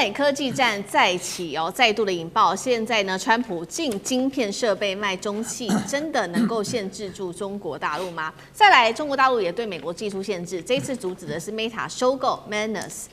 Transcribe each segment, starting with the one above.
美科技战再起哦，再度的引爆。现在呢，川普禁晶片设备卖中企，真的能够限制住中国大陆吗？再来，中国大陆也对美国技术限制，这一次阻止的是 Meta 收购 Manus，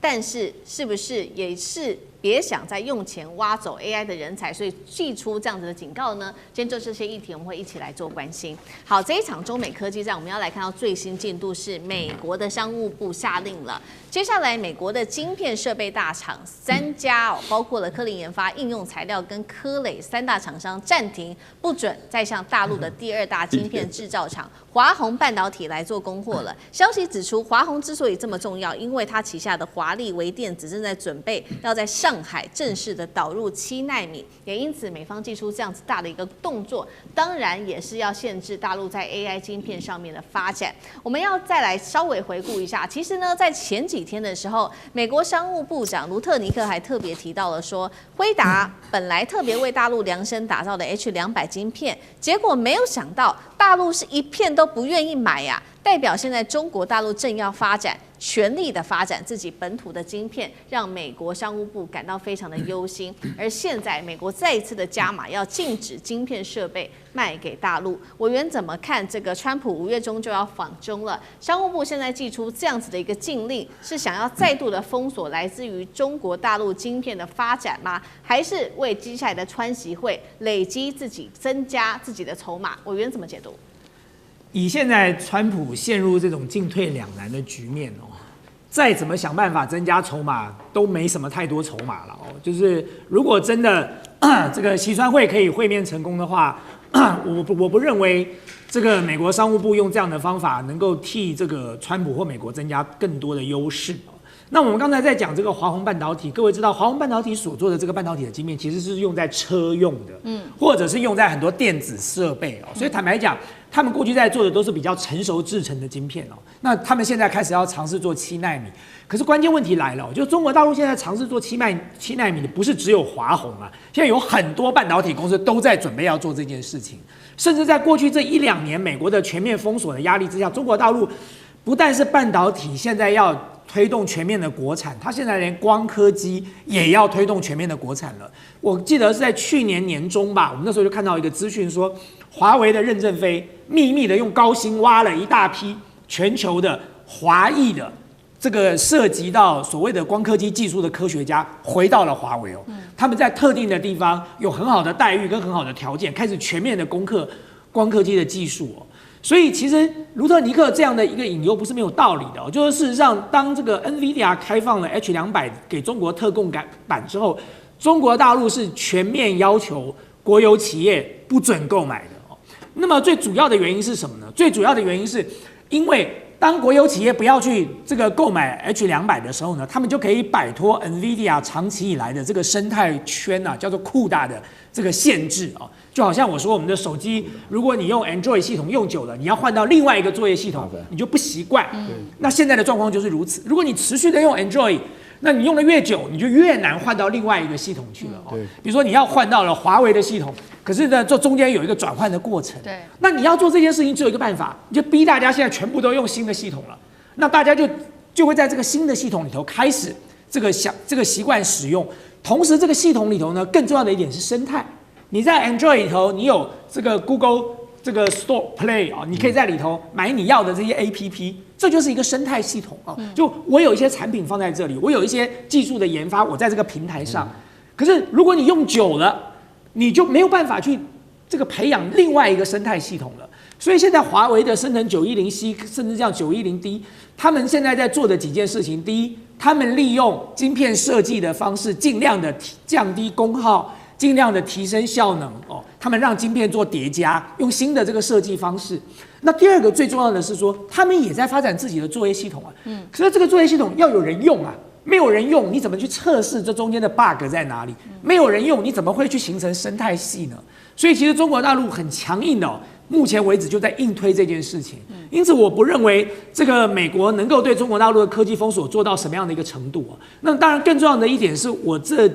但是是不是也是别想再用钱挖走 AI 的人才，所以祭出这样子的警告呢？今天就这些议题，我们会一起来做关心。好，这一场中美科技战，我们要来看到最新进度是美国的商务部下令了，接下来美国的晶片设备大厂3家包括了科林研发、应用材料跟科磊3大厂商暂停，不准再向大陆的第2大晶片制造厂华虹半导体来做供货了。消息指出，华虹之所以这么重要，因为它旗下的华力微电子正在准备要在上海正式的导入7奈米，也因此美方祭出这样子大的一个动作，当然也是要限制大陆在 AI 晶片上面的发展。我们要再来稍微回顾一下，其实呢，在前几天的时候，美国商务部长卢特尼克还特别提到了说，辉达本来特别为大陆量身打造的 H200晶片，结果没有想到大陆是一片都不愿意买呀，代表现在中国大陆正要发展，全力的发展自己本土的晶片，让美国商务部感到非常的忧心。而现在美国再一次的加码，要禁止晶片设备卖给大陆。委员怎么看这个川普5月中就要访中了，商务部现在祭出这样子的一个禁令，是想要再度的封锁来自于中国大陆晶片的发展吗？还是为接下来的川习会累积自己增加自己的筹码？委员怎么解读？以现在川普陷入这种进退两难的局面哦，再怎么想办法增加筹码，都没什么太多筹码了哦。就是如果真的这个习川会可以会面成功的话，我不认为这个美国商务部用这样的方法能够替这个川普或美国增加更多的优势。那我们刚才在讲这个华虹半导体，各位知道华虹半导体所做的这个半导体的晶片，其实是用在车用的，或者是用在很多电子设备哦。所以坦白讲，他们过去在做的都是比较成熟制成的晶片哦。那他们现在开始要尝试做7奈米，可是关键问题来了，就中国大陆现在尝试做7奈米的，不是只有华虹啊，现在有很多半导体公司都在准备要做这件事情，甚至在过去这1-2年美国的全面封锁的压力之下，中国大陆不但是半导体现在要推动全面的国产，它现在连光刻机也要推动全面的国产了。我记得是在去年年中吧，我们那时候就看到一个资讯说，华为的任正非秘密的用高薪挖了一大批全球的华裔的这个涉及到所谓的光刻机技术的科学家回到了华为哦，他们在特定的地方有很好的待遇跟很好的条件，开始全面的攻克光刻机的技术哦。所以其实卢特尼克这样的一个引诱不是没有道理的哦，就是事实上，当这个 NVIDIA 开放了 H200给中国特供版之后，中国大陆是全面要求国有企业不准购买的哦。那么最主要的原因是什么呢？最主要的原因是因为当国有企业不要去这个购买 H200的时候呢，他们就可以摆脱 NVIDIA 长期以来的这个生态圈啊，叫做CUDA的这个限制啊。就好像我说，我们的手机，如果你用 Android 系统用久了，你要换到另外一个作业系统，你就不习惯。那现在的状况就是如此。如果你持续的用 Android，那你用的越久，你就越难换到另外一个系统去了哦。比如说你要换到了华为的系统，可是呢，这中间有一个转换的过程。对，那你要做这件事情，只有一个办法，你就逼大家现在全部都用新的系统了。那大家就会在这个新的系统里头开始这个习惯使用。同时，这个系统里头呢，更重要的一点是生态。你在 Android 里头，你有这个 Google 这个 Store Play 啊，你可以在里头买你要的这些 APP， 这就是一个生态系统啊。就我有一些产品放在这里，我有一些技术的研发，我在这个平台上。可是如果你用久了，你就没有办法去这个培养另外一个生态系统了。所以现在华为的生成 910C 甚至像 910D， 他们现在在做的几件事情，第一，他们利用晶片设计的方式，尽量的降低功耗。尽量的提升效能哦，他们让晶片做叠加，用新的这个设计方式。那第二个最重要的是说，他们也在发展自己的作业系统啊。可是这个作业系统要有人用啊，没有人用，你怎么去测试这中间的 bug 在哪里？没有人用，你怎么会去形成生态系呢？所以其实中国大陆很强硬的哦，目前为止就在硬推这件事情。因此我不认为这个美国能够对中国大陆的科技封锁做到什么样的一个程度啊。那当然更重要的一点是我这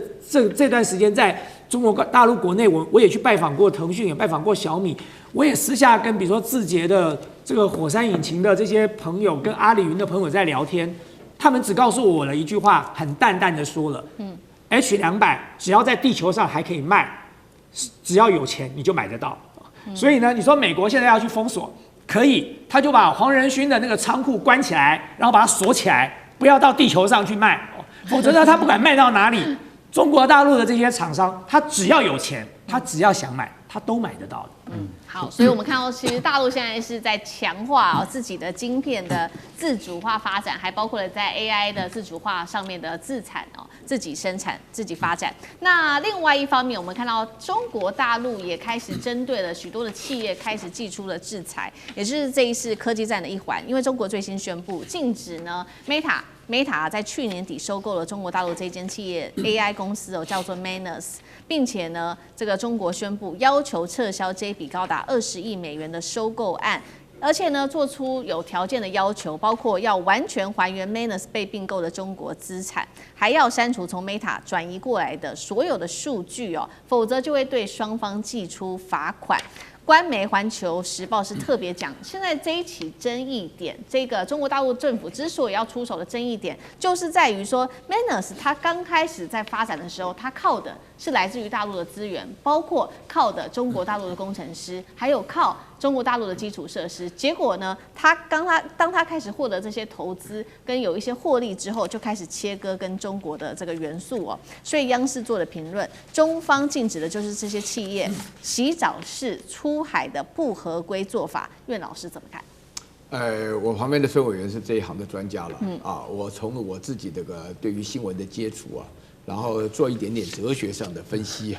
段时间在中国大陆国内，我也去拜访过腾讯，也拜访过小米，我也私下跟比如说字节的这个火山引擎的这些朋友，跟阿里云的朋友在聊天。他们只告诉我了一句话，很淡淡的说了，H200只要在地球上还可以卖，只要有钱你就买得到。所以呢，你说美国现在要去封锁，可以，他就把黄仁勋的那个仓库关起来，然后把它锁起来，不要到地球上去卖，否则呢，他不管卖到哪里。中国大陆的这些厂商，他只要有钱，他只要想买，他都买得到的。好，所以我们看到，其实大陆现在是在强化自己的晶片的自主化发展，还包括了在 AI 的自主化上面的自产自己生产、自己发展。那另外一方面，我们看到中国大陆也开始针对了许多的企业开始祭出了制裁，也就是这一次科技战的一环。因为中国最新宣布禁止呢 Meta 在去年底收购了中国大陆这间企业 AI 公司叫做 Manus， 并且呢，这个中国宣布要求撤销这笔高达20亿美元的收购案，而且呢，做出有条件的要求，包括要完全还原 Manus 被并购的中国资产，还要删除从 Meta 转移过来的所有的数据否则就会对双方寄出罚款。官媒《环球时报》是特别讲，现在这一起争议点，这个中国大陆政府之所以要出手的争议点，就是在于说 ，Manus 它刚开始在发展的时候，它靠的是来自于大陆的资源，包括靠的中国大陆的工程师，还有靠中国大陆的基础设施。结果呢，当他开始获得这些投资跟有一些获利之后，就开始切割跟中国的这个元素所以央视做的评论，中方禁止的就是这些企业洗澡式出海的不合规做法。苑老师怎么看？我旁边的孙委员是这一行的专家了，我从我自己这个对于新闻的接触然后做一点点哲学上的分析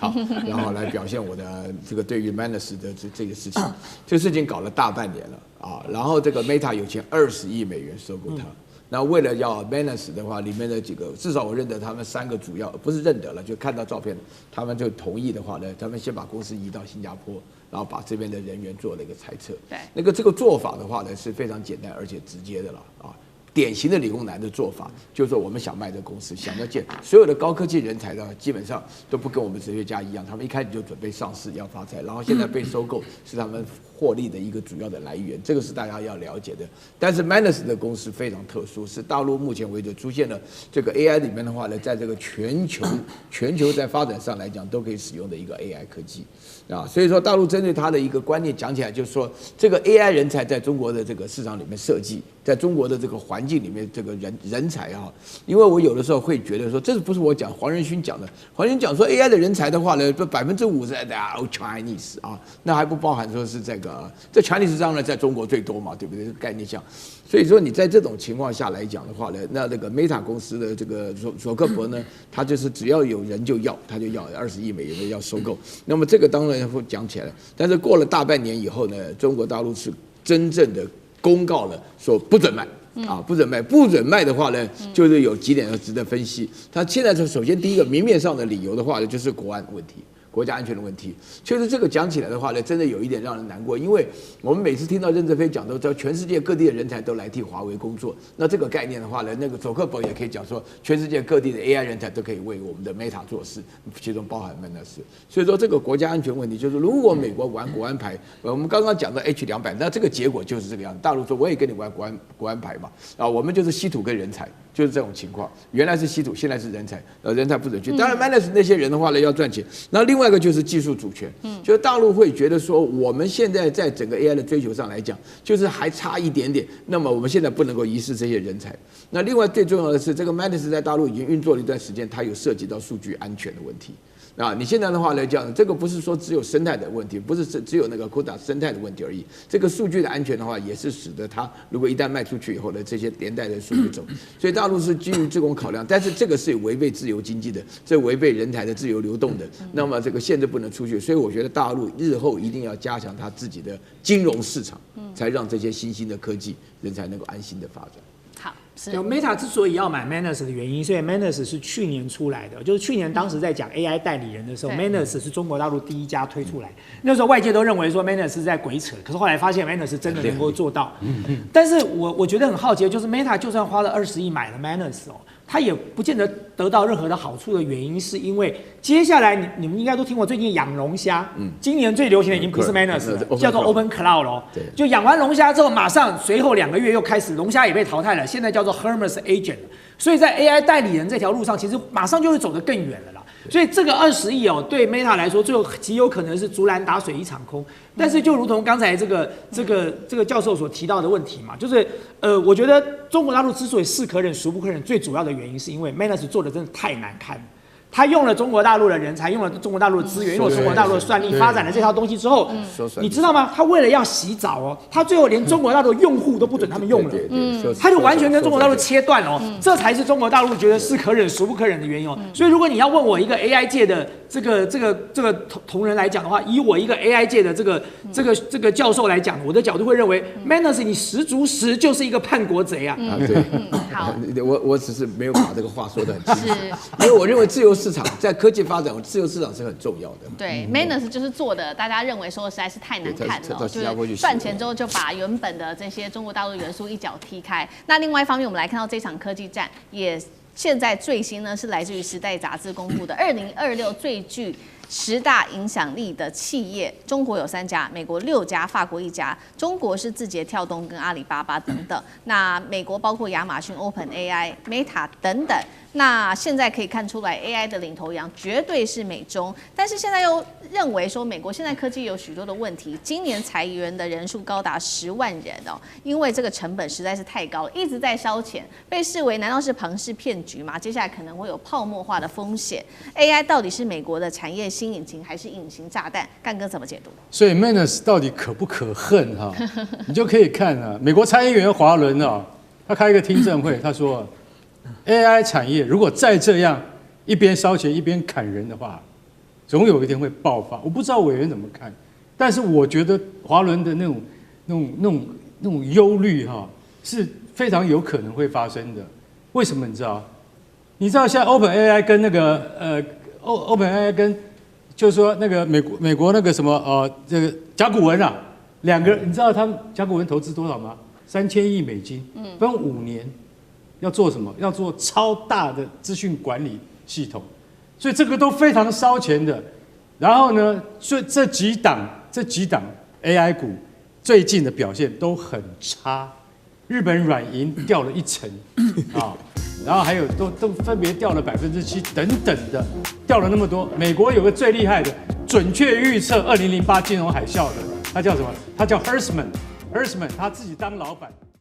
然后来表现我的这个对于 Manus 的这个事情。这个事情搞了大半年了然后这个 Meta 有钱20亿美元收购它。那为了要 Manus 的话，里面的几个至少我认得他们3个主要，不是认得了，就看到照片，他们就同意的话呢，他们先把公司移到新加坡，然后把这边的人员做了一个裁撤。对，这个做法的话呢是非常简单而且直接的了典型的理工男的做法，就是说我们想卖这公司，想要建所有的高科技人才呢，基本上都不跟我们哲学家一样，他们一开始就准备上市要发财，然后现在被收购是他们获利的一个主要的来源，这个是大家要了解的。但是 Manus 的公司非常特殊，是大陆目前为止出现了这个 AI 里面的话呢，在这个全球在发展上来讲都可以使用的一个 AI 科技所以说大陆针对它的一个观念讲起来，就是说这个 AI 人才在中国的这个市场里面设计，在中国的这个环境里面，这个人才因为我有的时候会觉得说，这不是我讲，黄仁勋讲的。黄仁勋讲说 AI 的人才的话呢，50%Chinese那还不包含说是这 Chinese 当然在中国最多嘛，对不对？这个概念上，所以说你在这种情况下来讲的话呢，那这个 Meta 公司的这个佐克伯呢，他就是只要有人就要，他就要20亿美元的要收购。那么这个当然会讲起来了，但是过了大半年以后呢，中国大陆是真正的公告了说不准卖。不准卖的话呢，就是有几点要值得分析。他现在首先第一个明面上的理由的话呢，就是国安问题。国家安全的问题，其实这个讲起来的话呢，真的有一点让人难过，因为我们每次听到任正非讲到，全世界各地的人才都来替华为工作，那这个概念的话呢，那个佐克伯也可以讲说，全世界各地的 AI 人才都可以为我们的 Meta 做事，其中包含 Manus。所以说这个国家安全问题，就是如果美国玩国安牌，我们刚刚讲到 H200，那这个结果就是这个样子。大陆说我也跟你玩国安牌嘛，我们就是稀土跟人才。就是这种情况，原来是稀土，现在是人才，人才不准去。当然 ，Manus 那些人的话呢，要赚钱。那另外一个就是技术主权，就是大陆会觉得说，我们现在在整个 AI 的追求上来讲，就是还差一点点。那么我们现在不能够遗失这些人才。那另外最重要的是，这个 Manus 在大陆已经运作了一段时间，它有涉及到数据安全的问题。你现在的话来讲，这个不是说只有生态的问题，不是只有那个 CUDA 生态的问题而已。这个数据的安全的话，也是使得它如果一旦卖出去以后呢，这些连带的数据走。所以大陆是基于这种考量，但是这个是违背自由经济的，这违背人才的自由流动的。那么这个限制不能出去，所以我觉得大陆日后一定要加强它自己的金融市场，才让这些新兴的科技人才能够安心的发展。Meta 之所以要买 Manus 的原因，所以 Manus 是去年出来的，就是去年当时在讲 AI 代理人的时候，Manus 是中国大陆第一家推出来。那时候外界都认为说 Manus 是在鬼扯，可是后来发现 Manus 真的能够做到。但是我觉得很好奇的就是 Meta 就算花了20亿买了 Manus 它也不见得得到任何的好处的原因，是因为接下来你们应该都听过最近养龙虾，今年最流行的已经不是 Manus 了，叫做 Open Cloud 咯。就养完龙虾之后，马上随后2个月又开始龙虾也被淘汰了，现在叫做 Hermes Agent。所以在 AI 代理人这条路上，其实马上就会走得更远了啦。所以这个20亿哦，对 Meta 来说，最后极有可能是竹篮打水一场空。但是就如同刚才这个教授所提到的问题嘛，就是我觉得中国大陆之所以是可忍孰不可忍，最主要的原因是因为 Meta 做的真的太难看了。他用了中国大陆的人才，用了中国大陆的资源，用了中国大陆的算力，发展了这套东西之后，你知道吗？他为了要洗澡哦，他最后连中国大陆的用户都不准他们用了，他就完全跟中国大陆切断了哦，这才是中国大陆觉得是可忍孰不可忍的原因哦。所以如果你要问我一个 AI 界的这个同仁来讲的话，以我一个 AI 界的这个教授来讲，我的角度会认为 Manus 你十足十就是一个叛国贼啊。对，好，我只是没有把这个话说得很清楚，因为我认为自由市场在科技发展，自由市场是很重要的。对 ，Manus 就是做的，大家认为说实在是太难看了，就是赚钱之后就把原本的这些中国大陆元素一脚踢开。那另外一方面，我们来看到这场科技战也。现在最新呢是来自于《时代》杂志公布的2026最具10大影响力的企业，中国有3家，美国6家，法国1家，中国是字节跳动跟阿里巴巴等等。那美国包括亚马逊、OpenAI、Meta 等等。那现在可以看出来 ，AI 的领头羊绝对是美中，但是现在又认为说美国现在科技有许多的问题，今年裁员的人数高达10万人哦，因为这个成本实在是太高了，一直在烧钱，被视为难道是庞氏骗局吗？接下来可能会有泡沫化的风险。AI 到底是美国的产业新引擎还是隐形炸弹？干哥怎么解读？所以 Manus 到底可不可恨哈？你就可以看啊，美国参议员华伦啊，他开一个听证会，他说。AI 产业如果再这样一边烧钱一边砍人的话，总有一天会爆发。我不知道委员怎么看，但是我觉得华伦的那种忧虑哈是非常有可能会发生的。为什么你知道？你知道现在 OpenAI 跟那个OpenAI 跟就是说那个美国那个什么这个甲骨文啊，两个你知道他们甲骨文投资多少吗？3000亿美金，分5年。要做什么？要做超大的资讯管理系统，所以这个都非常烧钱的。然后呢，所以这几档 AI 股最近的表现都很差，日本软银掉了1成啊，然后还有都分别掉了7%等等的，掉了那么多。美国有个最厉害的，准确预测2008金融海啸的，他叫什么？他叫 Hersman，他自己当老板。